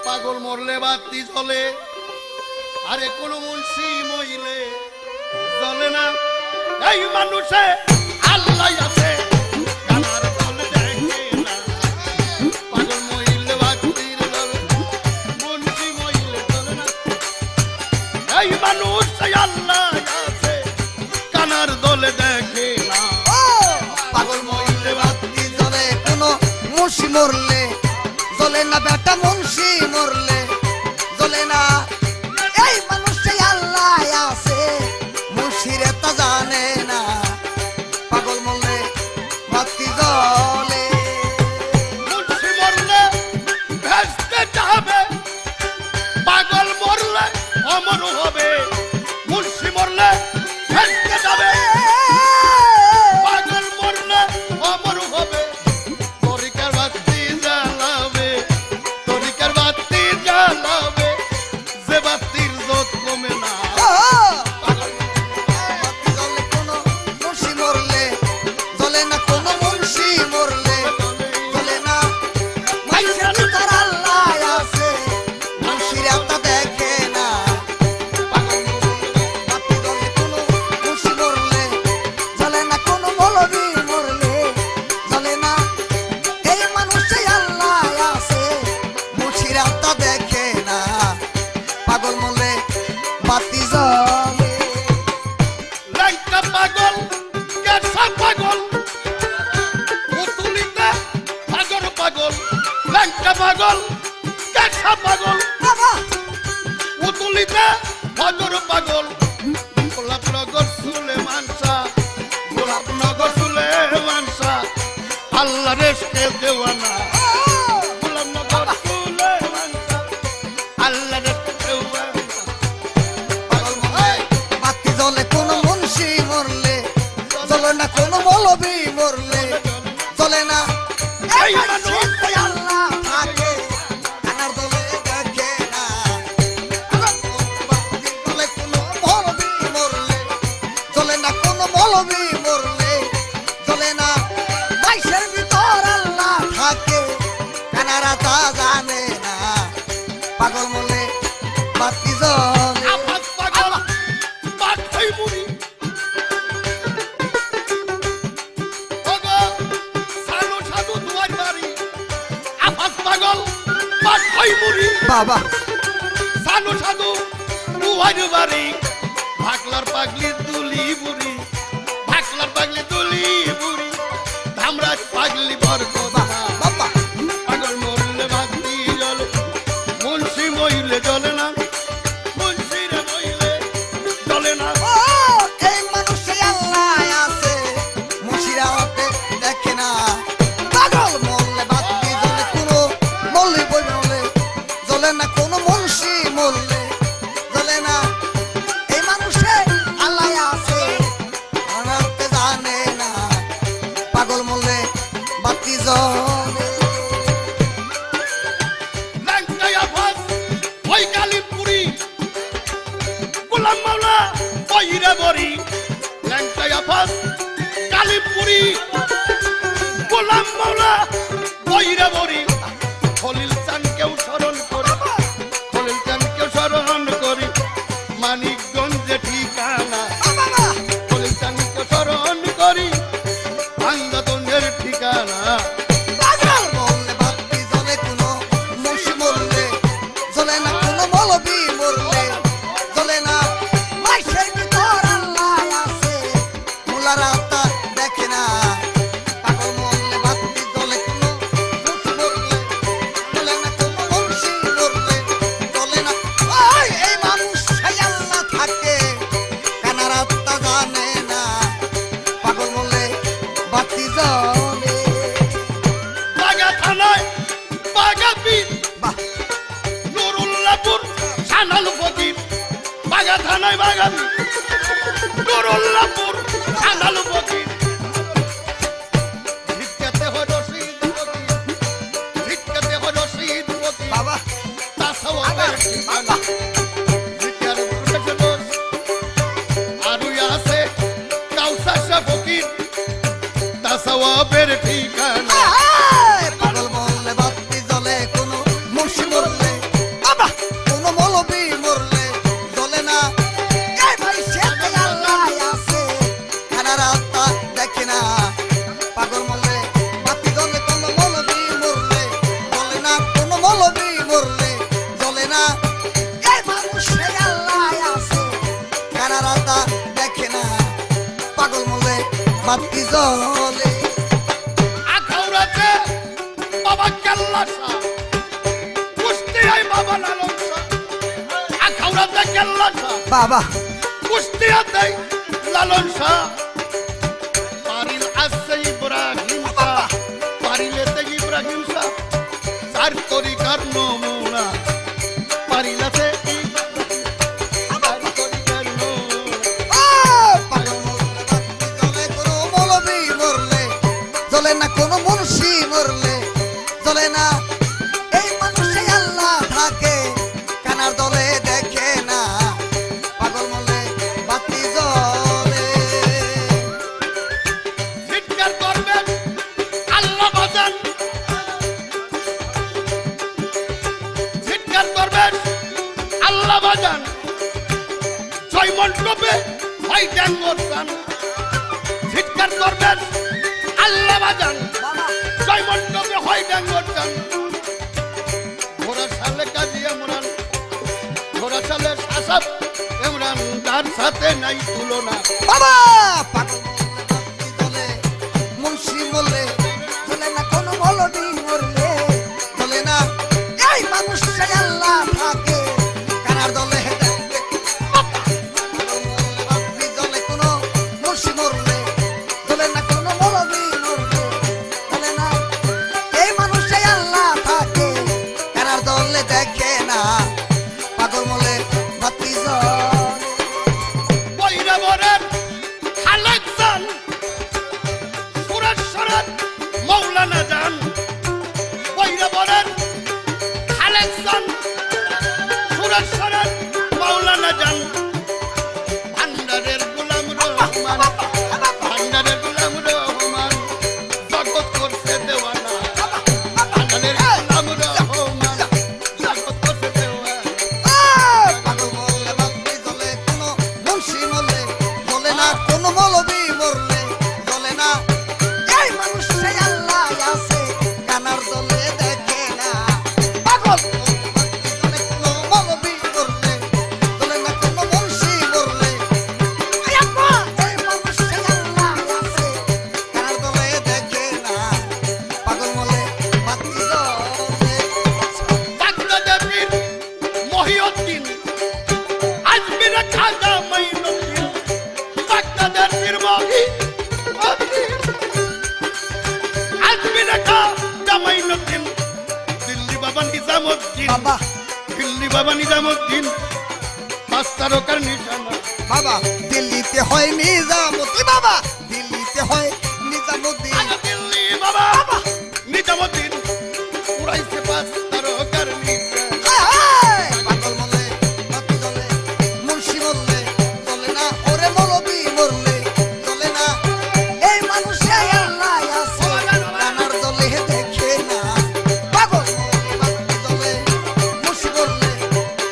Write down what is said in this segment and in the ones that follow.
পাগল মরলে বাতি জ্বলে, আরে কোন মুন্সি মইলে জ্বলে না। এই মানুষে আল্লাহ আছে, কানার দল দেখে না। পাগল মইলে বাতির জ্বলে, মুন্সি মইলে জ্বলে না। এই মানুষে আল্লাহ আছে, কানার দল দেখে না। পাগল মরলে বাতি জ্বলে, কোনো মুন্সি মরলে জ্বলে না। বেটা মুন্সি মরলে জ্বলে না। এই মানুষটাই আল্লাহ আছে, মুন্সিরে তা জানে না। পাগল মরলে বাতি জ্বলে, মুন্সি মরলে ভেস্তে যাবে, পাগল মরলে অমর হবে। মুন্সি মরলে ভেস্তে যাবে, পাগল মরলে অমর হবে। তরিকার বাতি জ্বালাবে, তরিকার বাতি জ্বালাবে, যে বাতির জোত কমে না। বাতি জ্বলে, কোনো মুন্সি মরলে জ্বলে না। কোনো মুন্সি মরলে জ্বলে না। মানুষের ভিতর আল্লাহ আছে, মুন্সিরা তা দেখে না। পাগল মরলে বাতি জ্বলে, কোনো মুন্সি মরলে জ্বলে না। কোনো মৌলবি মরলে জ্বলে না। এই মানুষটাই আল্লাহ আছে, মুন্সিরা তা দেখে না। পাগল মরলে বাতি জ্বলে। ল্যাংটা পাগল, কেঁচা পাগল, পুতুলিতে পাগল পাগল। ল্যাংটা পাগল, কেঁচা পাগল, বাবা পুতুলিতে পাগল পাগল। গোলাপনগর সুলেমান শাহ, গোলাপনগর সুলেমান শাহ, আল্লাহ রেস্কে দেওয়ানা। গোলাপনগর সুলেমান শাহ, আল্লাহ রেস্কে দেওয়ানা। পাগল মরলে বাতি জ্বলে, কোনো মুন্সি মরলে জ্বলে না। কোনো মৌলবি মরলে জ্বলে না। এই মানুষটাই আল্লাহ থাকে, কানার দলে দেখে না। বাতি জ্বলে, কোনো মৌলবি মরলে জ্বলে না। কোনো মৌলবি মরলে জ্বলে না। বাইশের ভিতর আল্লাহ থাকে, কানারা তা জানে না। পাগল মরলে বাতি জ্বলে। আফাস পাগল, পাঠাই মুড়ি। ওগো, সানু সাধু দুয়ার বাড়ি। আফাস পাগল, পাঠাই মুড়ি। বাবা সানু সাধু দুয়ার বাড়ি। ভাকলার পাগলি দুলি বুড়ি, ভাকলার পাগলি দুলি বুড়ি। ধামরাজ পাগলি বরকতা। বাবা পাগল মরলে বাতি জ্বলে, মুন্সি মইলে জ্বলে না। মুন্সিরে মইলে জ্বলে না। ও এই মানুষে আল্লাহ আছে, মুন্সিরা ওকে দেখে না। পাগল মরলে বাতি জ্বলে, কোনো মল্লি বই মরলে জ্বলে না। কোনো মুন্সি মরলে জ্বলে না। এই মানুষে আল্লাহ আছে, ওকে জানে না। পাগল মরলে বাতি জ্বলে। ল্যাংটাই আফাস, ওই কালীপুরি। গোলাম মাওলা, বইরে বরি। ল্যাংটাই আফাস, কালীপুরি। গোলাম মাওলা, বইরে বরি। খলিল চানকেও স্মরণ করি, খলিল চানকেও স্মরণ করি। মানিকগঞ্জে ঠিকানা, বাবা খলিল চানকে স্মরণ করি। ভাঙ্গাতনের ঠিকানা। পাগল মরলে বাতি জ্বলে, কোনো মুন্সি মরলে জ্বলে না। কোনো মৌলবি মরলে জ্বলে না। মাইশের ভিতর আল্লাহ আছে, মুলারা তা দেখে না। পাগল মরলে বাতি জ্বলে, কোনো মুন্সি মরলে জ্বলে না। কোনো মুন্সি মরলে জ্বলে না। ওই এই মানুষ সেই আল্লাহ থাকে, কানারা তা জানে না। পাগল মরলে বাতি জ্বলে। বাগা থানায় বাগা পীর, বাহ নুরুল্লাহপুর সানাল ফকির। বাগা থানায় বাগা পীর, নুরুল্লাহপুর সানাল ফকির। ভিক্ষাতে হয় রশিদ ফকির, ভিক্ষাতে হয় রশিদ ফকির। বাবা তাসাওয়াবের ঠিকানা। ভিক্ষার প্রবেশে বস, আরুই আছে কাউসার শাহ ফকির। তাসাওয়াবের ঠিকানা। পাগল মরলে বাতি জ্বলে, কোনো মুন্সি মরলে বাতি জ্বলে আখাউড়াতে বাবা কেল্লা শাহ, কুষ্টিয়ায় বাবা লালন শাহ। আখাউড়াতে কেল্লা শাহ, বাবা কুষ্টিয়াতে লালন শাহ। পারিল আছে ইব্রাহিম শাহ, পারিলেতে ইব্রাহিম শাহ। চার তরিকার নমুনা পারিলাতে জ্বলে না কোনো মুন্সি মরলে, জ্বলে না এই মানুষে আল্লাহ থাকে কানার দলে দেখে না পাগল মলে বাতি জ্বলে। চিৎকার করবেন আল্লাহ বাজান, চিৎকার করবেন আল্লাহ বাজান। জয় মণ্ডপে হয় ডাঙ্গর গান, চিৎকার করবেন আল্লাহ বাজান। জয় মণ্ডপে হয় ডাঙ্গর গান। ঘোড়া সালে কাজী ইমরান, ঘোড়া সালে শাসক ইমরান, তার সাথে নাই তুলনা। বাবা পাগল মলে বাতি জ্বলে, মুন্সি মরলে জ্বলে না কোনো মৌলবি মরলে, জ্বলে না এই মানুষে আল্লাহ থাকে কানার দলে দেখে। পাগল মলে বাতি জ্বলে কোনো মুন্সি মরলে, জ্বলে না কোনো মৌলবি মরলে, জ্বলে না এই মানুষে আল্লাহ থাকে কানার দলে দেখে না পাগল মলে বাতি জ্বলে। বৈরাবরের খালেক জান, সুরেশ্বরের মৌলানা জান। বৈরাবরের খালেক জান, সুরেশ্বরের মৌলানা জান। ভান্ডারের গোলাম রহমান, ভান্ডারের গোলাম রহমান, জগৎ করছে দেওয়ানা। ভান্ডারের গোলাম রহমান, জগৎ করছে দেওয়ানা। পাগল মরলে বাতি জ্বলে কোনো মুন্সি মরলে, জ্বলে না কোনো মৌলবি মরলে, জ্বলে না এই মানুষে আল্লাহ আছে কানার দলে দেখে না। পাগল মরলে বাতি জ্বলে কোনো মৌলবি মরলে, জ্বলে না কোনো মুন্সি মরলে, এই আম্মা এই মানুষে আল্লাহ আছে কানার দলে দেখে না। পাগল মরলে বাতি জ্বলে। বাগদাদের মহিউদ্দিন, আজমিরে খাজা মাইনুদ্দিন। বাগদাদের মহিউদ্দিন, আজমিরে খাজা মাইনুদ্দিন। দিল্লি বাবা নিজামুদ্দিন, বাবা দিল্লি বাবা নিজামুদ্দিন, পাঁচ তারকার নিশানা। বাবা দিল্লিতে হয় নিজামুদ্দিন, বাবা দিল্লিতে হয় নিজামুদ্দিন। আজ দিল্লি বাবা নিজামুদ্দিন, উড়াইছে পাঁচ তারকার নিশানা। পাগল মলে বাতি জ্বলে, মুন্সি মরলে জ্বলে না ওরে মৌলবি মরলে, জ্বলে না এই মানুষে আল্লাহ আছে কানার দলে দেখে না। পাগল মলে বাতি জ্বলে, মুন্সি মরলে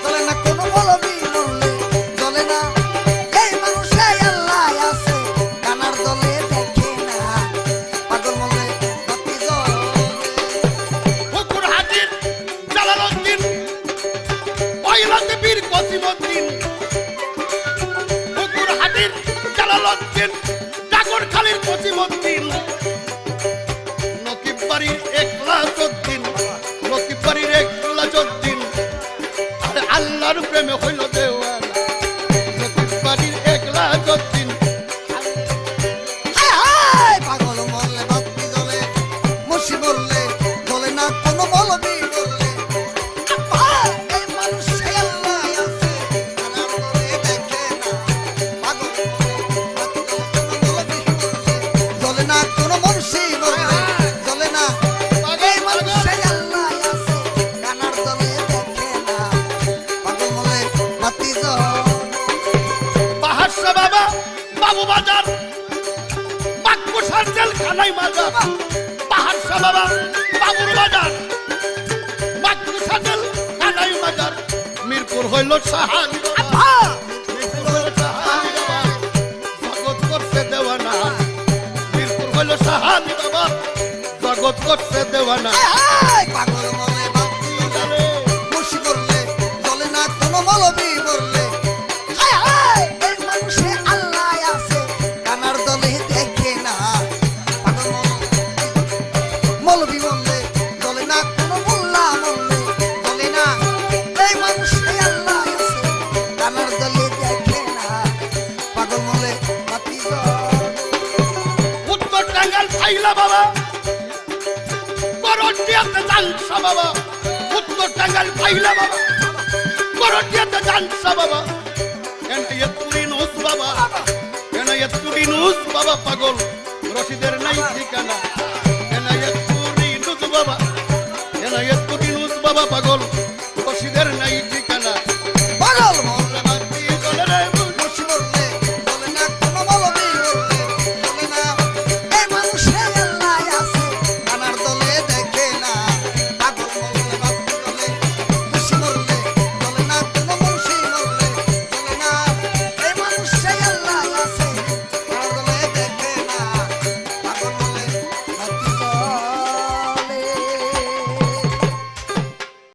জ্বলে না কোনো মৌলবি মরলে, জ্বলে না এই মানুষে আল্লাহ আছে কানার দলে দেখে না। পাগল মলে বাতি জ্বলে। হুকুর হাজির জালালউদ্দিন, পয়লাতে বীর কসিমউদ্দিন। হুকুর হাজির জালালউদ্দিন, টাগরখালীর কসিমউদ্দিন। নকিব বাড়ির একলাসউদ্দিন, নকিব বাড়ির একলাসউদ্দিন। আরে আল্লাহর প্রেমে হইল দেওয়ানা। নকিব বাড়ির একলাসউদ্দিন। পাগল মরলে বাতি জ্বলে, মুন্সি মরলে জ্বলে না কোনো মৌলবি মরলে, এই মানুষে আল্লাহ আছে কানার দলে দেখে না। পাগল মরলে বাতি জ্বলে, কোনো মৌলবি মরলে জ্বলে না কোনো মুন্সি মরলে, জ্বলে না এই মানুষে আল্লাহ আছে কানার দলে দেখে না। পাগল মরলে বাতি জ্বলে। বাহাসা বাবা বাবু বাজার, বাক্কুসার জেলখানায় মাজার। বাহাসা বাবা বাবুর বাজার, বাক্কুসার জেলখানায় মাজার। মিরপুর হইল সাহালি বাবা, মিরপুর হইল সাহালি বাবা, জগৎ করছে দেওয়ানা। মিরপুর হইল সাহালি বাবা, জগৎ করছে দেওয়ানা। পাগল মরলে বাতি জ্বলে, মুন্সি মরলে জ্বলে না কোনো মৌলবি মরলে, এই মানুষে আল্লাহ আছে কানার দলে দেখে না। জানসা বাবা, উত্তর টাঙ্গাইল পাইলা বাবা, করটিয়াতে জানসা বাবা, এনায়েতপুরি নুস বাবা, এনায়েতপুরি নুস বাবা পাগল, রশিদের নাই ঠিকানা, এনায়েতপুরি নুস বাবা, এনায়েতপুরি নুস বাবা পাগল, রশিদের নাই ঠিকানা।